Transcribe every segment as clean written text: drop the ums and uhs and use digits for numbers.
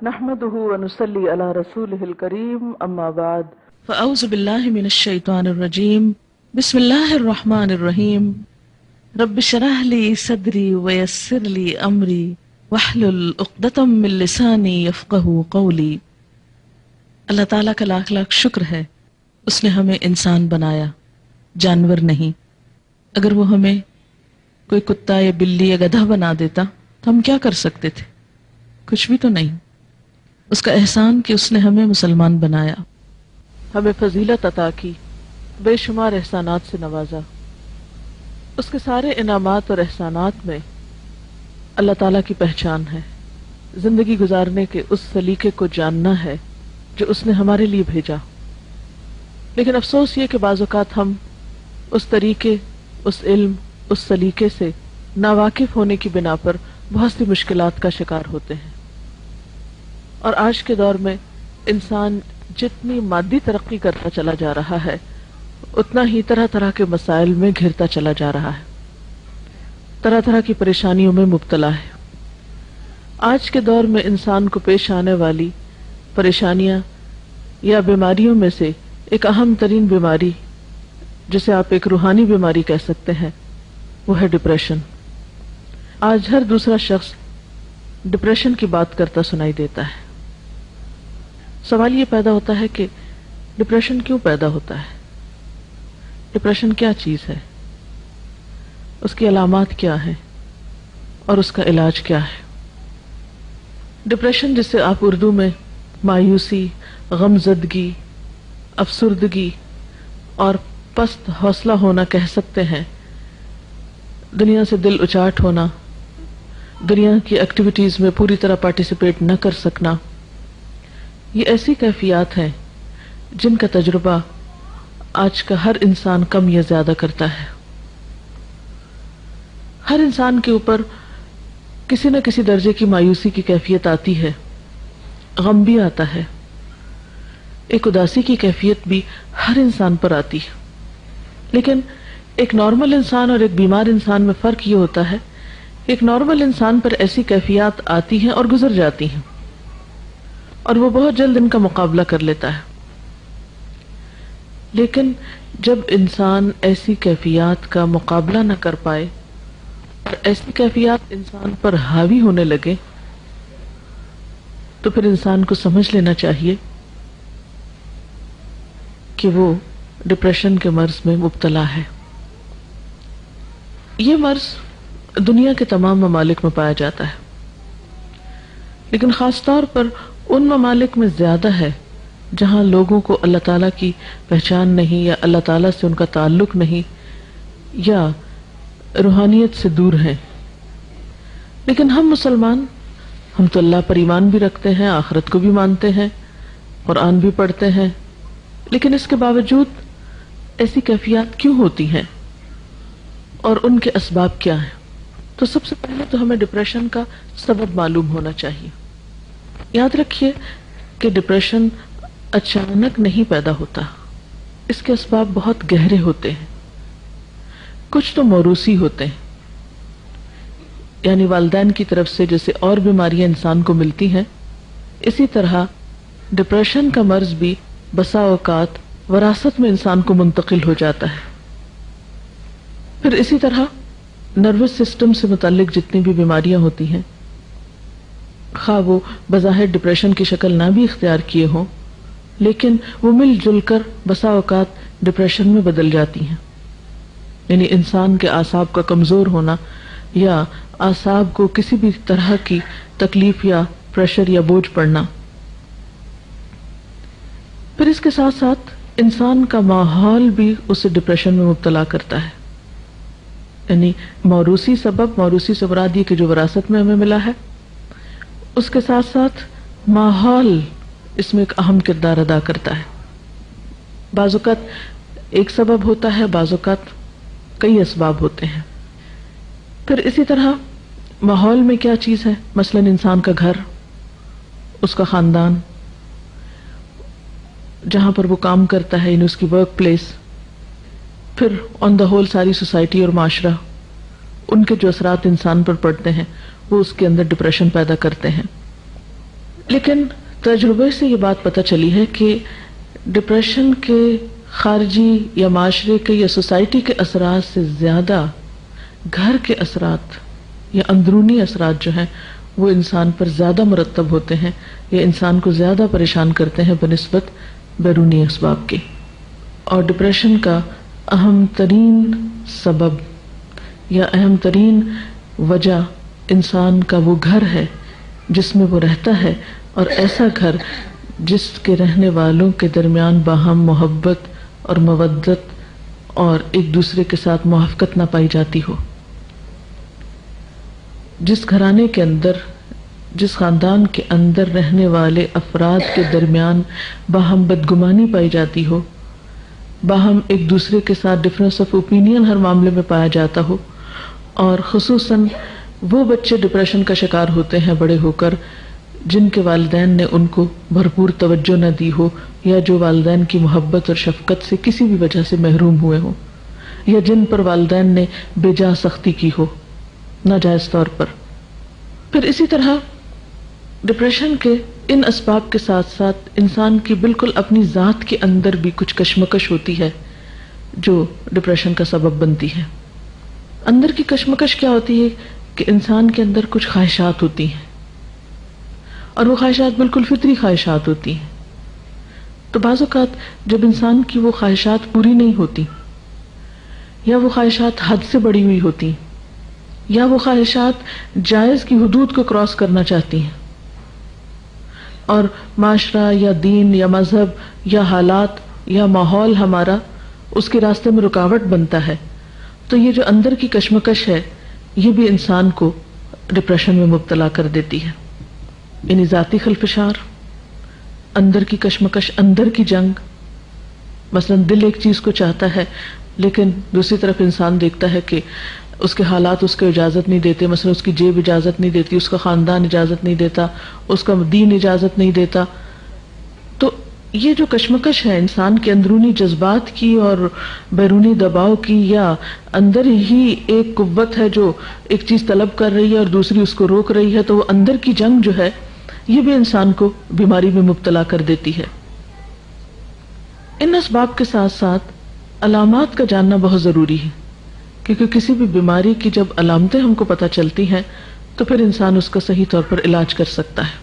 نحمده ونصلي على رسوله الكريم اما بعد فاعوذ باللہ من الشیطان الرجیم بسم اللہ الرحمن الرحیم رب اشرح لی صدری ویسر لی امری واحلل عقدۃ من لسانی یفقہوا قولی۔ اللہ تعالیٰ کا لاکھ لاکھ شکر ہے، اس نے ہمیں انسان بنایا، جانور نہیں۔ اگر وہ ہمیں کوئی کتا یا بلی یا گدھا بنا دیتا تو ہم کیا کر سکتے تھے؟ کچھ بھی تو نہیں۔ اس کا احسان کہ اس نے ہمیں مسلمان بنایا، ہمیں فضیلت عطا کی، بے شمار احسانات سے نوازا۔ اس کے سارے انعامات اور احسانات میں اللہ تعالیٰ کی پہچان ہے، زندگی گزارنے کے اس سلیقے کو جاننا ہے جو اس نے ہمارے لیے بھیجا۔ لیکن افسوس یہ کہ بعض اوقات ہم اس طریقے، اس علم، اس سلیقے سے ناواقف ہونے کی بنا پر بہت سی مشکلات کا شکار ہوتے ہیں۔ اور آج کے دور میں انسان جتنی مادی ترقی کرتا چلا جا رہا ہے اتنا ہی طرح طرح کے مسائل میں گھرتا چلا جا رہا ہے، طرح طرح کی پریشانیوں میں مبتلا ہے۔ آج کے دور میں انسان کو پیش آنے والی پریشانیاں یا بیماریوں میں سے ایک اہم ترین بیماری، جسے آپ ایک روحانی بیماری کہہ سکتے ہیں، وہ ہے ڈپریشن۔ آج ہر دوسرا شخص ڈپریشن کی بات کرتا سنائی دیتا ہے۔ سوال یہ پیدا ہوتا ہے کہ ڈپریشن کیوں پیدا ہوتا ہے؟ ڈپریشن کیا چیز ہے؟ اس کی علامات کیا ہیں اور اس کا علاج کیا ہے؟ ڈپریشن، جسے آپ اردو میں مایوسی، غمزدگی، افسردگی اور پست حوصلہ ہونا کہہ سکتے ہیں، دنیا سے دل اچاٹ ہونا، دنیا کی ایکٹیویٹیز میں پوری طرح پارٹیسپیٹ نہ کر سکنا، یہ ایسی کیفیات ہیں جن کا تجربہ آج کا ہر انسان کم یا زیادہ کرتا ہے۔ ہر انسان کے اوپر کسی نہ کسی درجے کی مایوسی کی کیفیت آتی ہے، غم بھی آتا ہے، ایک اداسی کی کیفیت بھی ہر انسان پر آتی ہے۔ لیکن ایک نارمل انسان اور ایک بیمار انسان میں فرق یہ ہوتا ہے کہ ایک نارمل انسان پر ایسی کیفیات آتی ہیں اور گزر جاتی ہیں، اور وہ بہت جلد ان کا مقابلہ کر لیتا ہے۔ لیکن جب انسان ایسی کیفیات کا مقابلہ نہ کر پائے اور ایسی کیفیات انسان پر حاوی ہونے لگے تو پھر انسان کو سمجھ لینا چاہیے کہ وہ ڈپریشن کے مرض میں مبتلا ہے۔ یہ مرض دنیا کے تمام ممالک میں پایا جاتا ہے، لیکن خاص طور پر ان ممالک میں زیادہ ہے جہاں لوگوں کو اللہ تعالیٰ کی پہچان نہیں، یا اللہ تعالیٰ سے ان کا تعلق نہیں، یا روحانیت سے دور ہیں۔ لیکن ہم مسلمان، ہم تو اللہ پر ایمان بھی رکھتے ہیں، آخرت کو بھی مانتے ہیں، قرآن بھی پڑھتے ہیں، لیکن اس کے باوجود ایسی کیفیات کیوں ہوتی ہیں اور ان کے اسباب کیا ہیں؟ تو سب سے پہلے تو ہمیں ڈپریشن کا سبب معلوم ہونا چاہیے۔ یاد رکھیے کہ ڈپریشن اچانک نہیں پیدا ہوتا، اس کے اسباب بہت گہرے ہوتے ہیں۔ کچھ تو موروثی ہوتے ہیں، یعنی والدین کی طرف سے جیسے اور بیماریاں انسان کو ملتی ہیں، اسی طرح ڈپریشن کا مرض بھی بسا اوقات وراثت میں انسان کو منتقل ہو جاتا ہے۔ پھر اسی طرح نروس سسٹم سے متعلق جتنی بھی بیماریاں ہوتی ہیں، خواہ وہ بظاہر ڈپریشن کی شکل نہ بھی اختیار کیے ہوں، لیکن وہ مل جل کر بسا اوقات ڈپریشن میں بدل جاتی ہیں۔ یعنی انسان کے اعصاب کا کمزور ہونا، یا اعصاب کو کسی بھی طرح کی تکلیف یا پریشر یا بوجھ پڑنا۔ پھر اس کے ساتھ ساتھ انسان کا ماحول بھی اسے ڈپریشن میں مبتلا کرتا ہے۔ یعنی موروثی سبب، موروثی سے مراد یہ کہ جو وراثت میں ہمیں ملا ہے، اس کے ساتھ ساتھ ماحول اس میں ایک اہم کردار ادا کرتا ہے۔ بعض اوقات ایک سبب ہوتا ہے، بعض اوقات کئی اسباب ہوتے ہیں۔ پھر اسی طرح ماحول میں کیا چیز ہے؟ مثلا انسان کا گھر، اس کا خاندان، جہاں پر وہ کام کرتا ہے، یعنی اس کی ورک پلیس، پھر آن دا ہول ساری سوسائٹی اور معاشرہ، ان کے جو اثرات انسان پر پڑتے ہیں وہ اس کے اندر ڈپریشن پیدا کرتے ہیں۔ لیکن تجربے سے یہ بات پتہ چلی ہے کہ ڈپریشن کے خارجی یا معاشرے کے یا سوسائٹی کے اثرات سے زیادہ گھر کے اثرات یا اندرونی اثرات جو ہیں وہ انسان پر زیادہ مرتب ہوتے ہیں یا انسان کو زیادہ پریشان کرتے ہیں بنسبت بیرونی اسباب کے. اور ڈپریشن کا اہم ترین سبب یا اہم ترین وجہ انسان کا وہ گھر ہے جس میں وہ رہتا ہے، اور ایسا گھر جس کے رہنے والوں کے درمیان باہم محبت اور مودت اور ایک دوسرے کے ساتھ موافقت نہ پائی جاتی ہو. جس گھرانے کے اندر، جس خاندان کے اندر رہنے والے افراد کے درمیان باہم بدگمانی پائی جاتی ہو، باہم ایک دوسرے کے ساتھ ڈفرینس آف اوپینین ہر معاملے میں پایا جاتا ہو، اور خصوصاً وہ بچے ڈپریشن کا شکار ہوتے ہیں بڑے ہو کر جن کے والدین نے ان کو بھرپور توجہ نہ دی ہو، یا جو والدین کی محبت اور شفقت سے کسی بھی وجہ سے محروم ہوئے ہوں، یا جن پر والدین نے بے جا سختی کی ہو ناجائز طور پر. پھر اسی طرح ڈپریشن کے ان اسباب کے ساتھ ساتھ انسان کی بالکل اپنی ذات کے اندر بھی کچھ کشمکش ہوتی ہے جو ڈپریشن کا سبب بنتی ہے. اندر کی کشمکش کیا ہوتی ہے کہ انسان کے اندر کچھ خواہشات ہوتی ہیں، اور وہ خواہشات بالکل فطری خواہشات ہوتی ہیں. تو بعض اوقات جب انسان کی وہ خواہشات پوری نہیں ہوتی، یا وہ خواہشات حد سے بڑی ہوئی ہوتی، یا وہ خواہشات جائز کی حدود کو کراس کرنا چاہتی ہیں، اور معاشرہ یا دین یا مذہب یا حالات یا ماحول ہمارا اس کے راستے میں رکاوٹ بنتا ہے، تو یہ جو اندر کی کشمکش ہے یہ بھی انسان کو ڈپریشن میں مبتلا کر دیتی ہے. یعنی ذاتی خلفشار، اندر کی کشمکش، اندر کی جنگ. مثلا دل ایک چیز کو چاہتا ہے لیکن دوسری طرف انسان دیکھتا ہے کہ اس کے حالات اس کو اجازت نہیں دیتے، مثلا اس کی جیب اجازت نہیں دیتی، اس کا خاندان اجازت نہیں دیتا، اس کا دین اجازت نہیں دیتا. تو یہ جو کشمکش ہے انسان کے اندرونی جذبات کی اور بیرونی دباؤ کی، یا اندر ہی ایک قوت ہے جو ایک چیز طلب کر رہی ہے اور دوسری اس کو روک رہی ہے، تو وہ اندر کی جنگ جو ہے یہ بھی انسان کو بیماری میں مبتلا کر دیتی ہے. ان اسباب کے ساتھ ساتھ علامات کا جاننا بہت ضروری ہے، کیونکہ کسی بھی بیماری کی جب علامتیں ہم کو پتہ چلتی ہیں تو پھر انسان اس کا صحیح طور پر علاج کر سکتا ہے.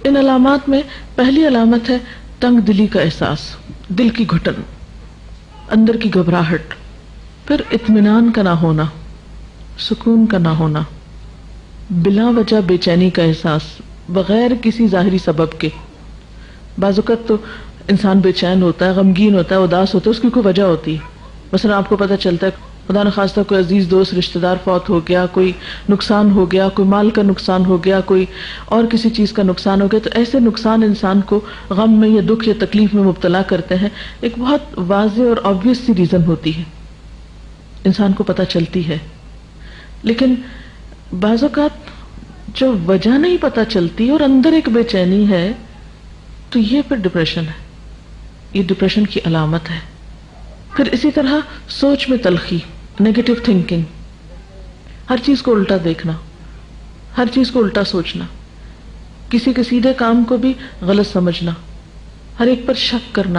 ان علامات میں پہلی علامت ہے تنگ دلی کا احساس، دل کی گھٹن، اندر کی گھبراہٹ. پھر اطمینان کا نہ ہونا، سکون کا نہ ہونا، بلا وجہ بے چینی کا احساس بغیر کسی ظاہری سبب کے. بعض اوقات تو انسان بے چین ہوتا ہے، غمگین ہوتا ہے، اداس ہوتا ہے، اس کی کوئی وجہ ہوتی ہے. مثلا آپ کو پتہ چلتا ہے خدا نخواستہ کوئی عزیز دوست رشتہ دار فوت ہو گیا، کوئی نقصان ہو گیا، کوئی مال کا نقصان ہو گیا، کوئی اور کسی چیز کا نقصان ہو گیا، تو ایسے نقصان انسان کو غم میں یا دکھ یا تکلیف میں مبتلا کرتے ہیں. ایک بہت واضح اور آبویس سی ریزن ہوتی ہے، انسان کو پتہ چلتی ہے. لیکن بعض اوقات جو وجہ نہیں پتہ چلتی اور اندر ایک بے چینی ہے، تو یہ پھر ڈپریشن ہے، یہ ڈپریشن کی علامت ہے. پھر اسی طرح سوچ میں تلخی، نیگیٹو تھنکنگ، ہر چیز کو الٹا دیکھنا، ہر چیز کو الٹا سوچنا، کسی کے سیدھے کام کو بھی غلط سمجھنا، ہر ایک پر شک کرنا.